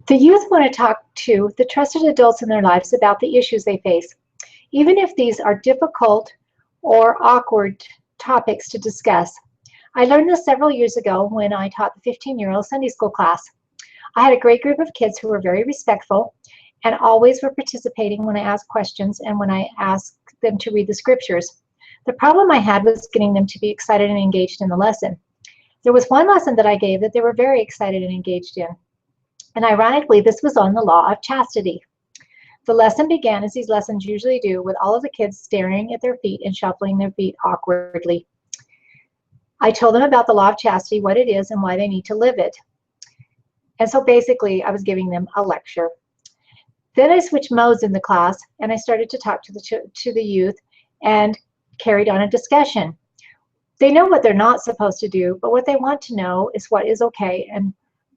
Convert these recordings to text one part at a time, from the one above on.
The youth want to talk to the trusted adults in their lives about the issues they face, even if these are difficult or awkward topics to discuss. I learned this several years ago when I taught the 15-year-old Sunday school class. I had a great group of kids who were very respectful and always were participating when I asked questions and when I asked them to read the scriptures. The problem I had was getting them to be excited and engaged in the lesson. There was one lesson that I gave that they were very excited and engaged in. And ironically, this was on the law of chastity. The lesson began, as these lessons usually do, with all of the kids staring at their feet and shuffling their feet awkwardly. I told them about the law of chastity, what it is, and why they need to live it. And so basically, I was giving them a lecture. Then I switched modes in the class, and I started to talk to the youth and carried on a discussion. They know what they're not supposed to do, but what they want to know is what is okay and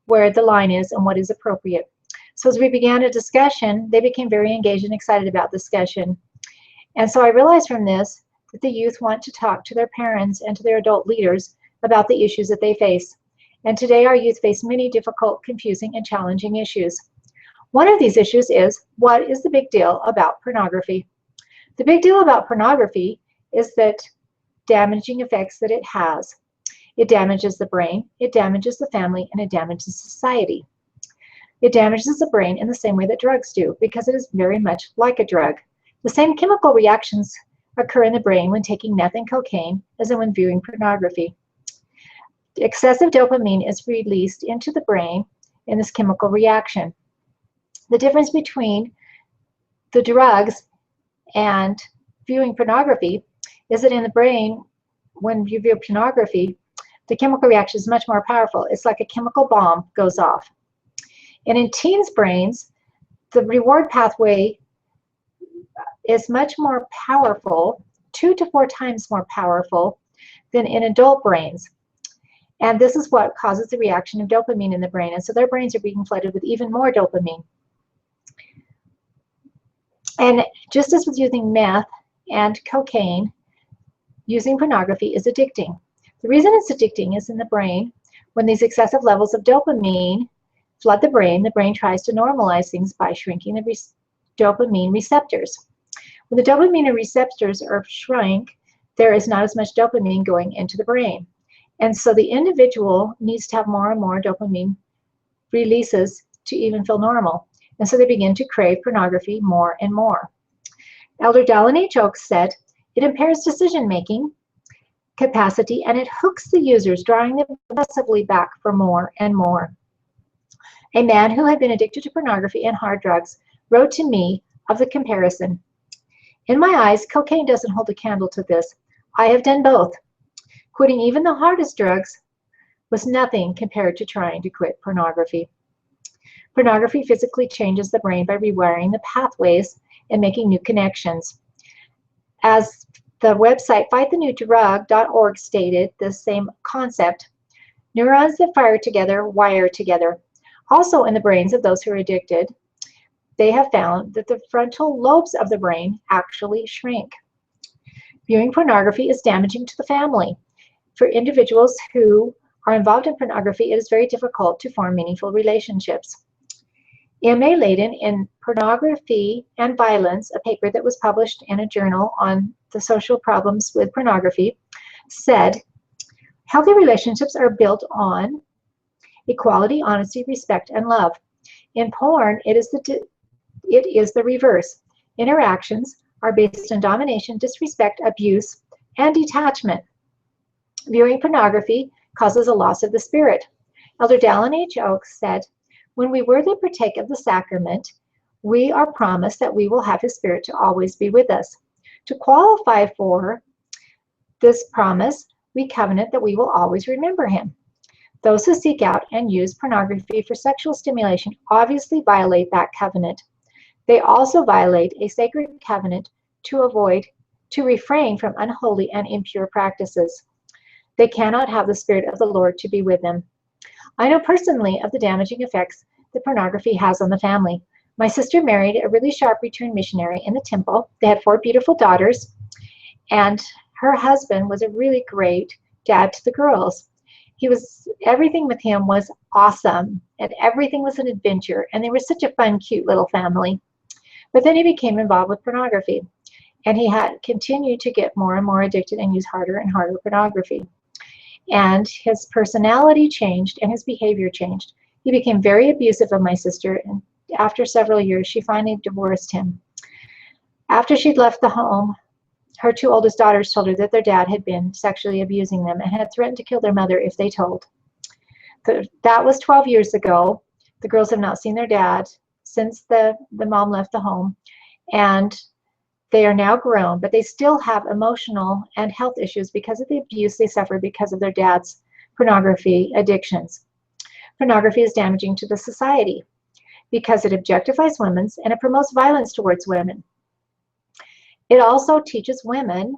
where the line is and what is appropriate. So as we began a discussion, they became very engaged and excited about discussion. And so I realized from this that the youth want to talk to their parents and to their adult leaders about the issues that they face. And today our youth face many difficult, confusing, and challenging issues. One of these issues is, what is the big deal about pornography? The big deal about pornography is that damaging effects that it has. It damages the brain, it damages the family, and it damages society. It damages the brain in the same way that drugs do, because it is very much like a drug. The same chemical reactions occur in the brain when taking meth and cocaine as when viewing pornography. Excessive dopamine is released into the brain in this chemical reaction. The difference between the drugs and viewing pornography is that in the brain, when you view pornography, the chemical reaction is much more powerful. It's like a chemical bomb goes off. And in teens' brains, the reward pathway is much more powerful, 2 to 4 times more powerful than in adult brains. And this is what causes the reaction of dopamine in the brain. And so their brains are being flooded with even more dopamine. And just as with using meth and cocaine, using pornography is addicting. The reason it's addicting is in the brain, when these excessive levels of dopamine flood the brain tries to normalize things by shrinking the dopamine receptors. When the dopamine receptors are shrunk, there is not as much dopamine going into the brain. And so the individual needs to have more and more dopamine releases to even feel normal. And so they begin to crave pornography more and more. Elder Dallin H. Oaks said, it impairs decision-making capacity, and it hooks the users, drawing them progressively back for more and more. A man who had been addicted to pornography and hard drugs wrote to me of the comparison. In my eyes, cocaine doesn't hold a candle to this. I have done both. Quitting even the hardest drugs was nothing compared to trying to quit pornography. Pornography physically changes the brain by rewiring the pathways and making new connections. As the website fightthenewdrug.org stated, the same concept, neurons that fire together wire together. Also in the brains of those who are addicted, they have found that the frontal lobes of the brain actually shrink. Viewing pornography is damaging to the family. For individuals who are involved in pornography, it is very difficult to form meaningful relationships. M.A. Layden in Pornography and Violence, a paper that was published in a journal on the social problems with pornography, said, healthy relationships are built on equality, honesty, respect, and love. In porn, it is the reverse. Interactions are based on domination, disrespect, abuse, and detachment. Viewing pornography causes a loss of the spirit. Elder Dallin H. Oaks said, when we worthily partake of the sacrament, we are promised that we will have his spirit to always be with us. To qualify for this promise, we covenant that we will always remember him. Those who seek out and use pornography for sexual stimulation obviously violate that covenant. They also violate a sacred covenant to refrain from unholy and impure practices. They cannot have the Spirit of the Lord to be with them. I know personally of the damaging effects that pornography has on the family. My sister married a really sharp returned missionary in the temple. They had 4 beautiful daughters, and her husband was a really great dad to the girls. Everything with him was awesome, and everything was an adventure, and they were such a fun, cute little family. But then he became involved with pornography, and he had continued to get more and more addicted and use harder and harder pornography. And his personality changed and his behavior changed. He became very abusive of my sister, and after several years, she finally divorced him. After she'd left the home, her two oldest daughters told her that their dad had been sexually abusing them and had threatened to kill their mother if they told. That was 12 years ago. The girls have not seen their dad since the mom left the home, and they are now grown, but they still have emotional and health issues because of the abuse they suffered because of their dad's pornography addictions. Pornography is damaging to the society because it objectifies women and it promotes violence towards women. It also teaches women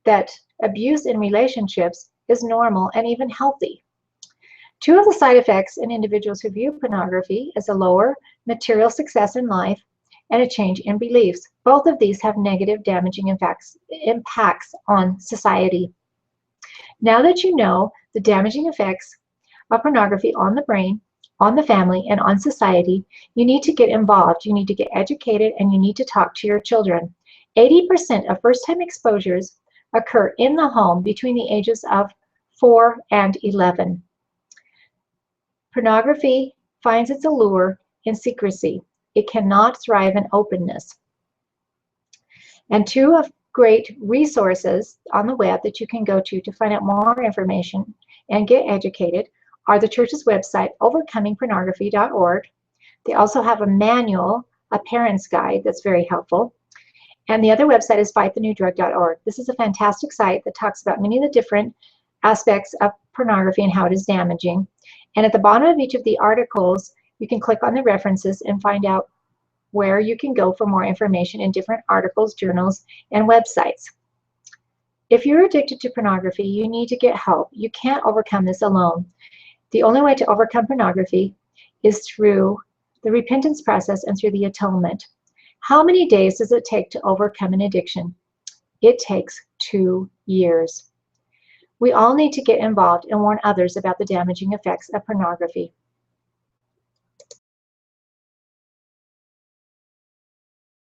that abuse in relationships is normal and even healthy. Two of the side effects in individuals who view pornography is a lower material success in life and a change in beliefs. Both of these have negative, damaging impacts on society. Now that you know the damaging effects of pornography on the brain, on the family, and on society, you need to get involved. You need to get educated, and you need to talk to your children. 80% of first-time exposures occur in the home between the ages of 4 and 11. Pornography finds its allure in secrecy. It cannot thrive in openness. And two of great resources on the web that you can go to find out more information and get educated are the church's website, overcomingpornography.org. They also have a manual, a parent's guide that's very helpful. And the other website is fightthenewdrug.org. This is a fantastic site that talks about many of the different aspects of pornography and how it is damaging. And at the bottom of each of the articles, you can click on the references and find out where you can go for more information in different articles, journals, and websites. If you're addicted to pornography, you need to get help. You can't overcome this alone. The only way to overcome pornography is through the repentance process and through the atonement. How many days does it take to overcome an addiction? It takes 2 years. We all need to get involved and warn others about the damaging effects of pornography.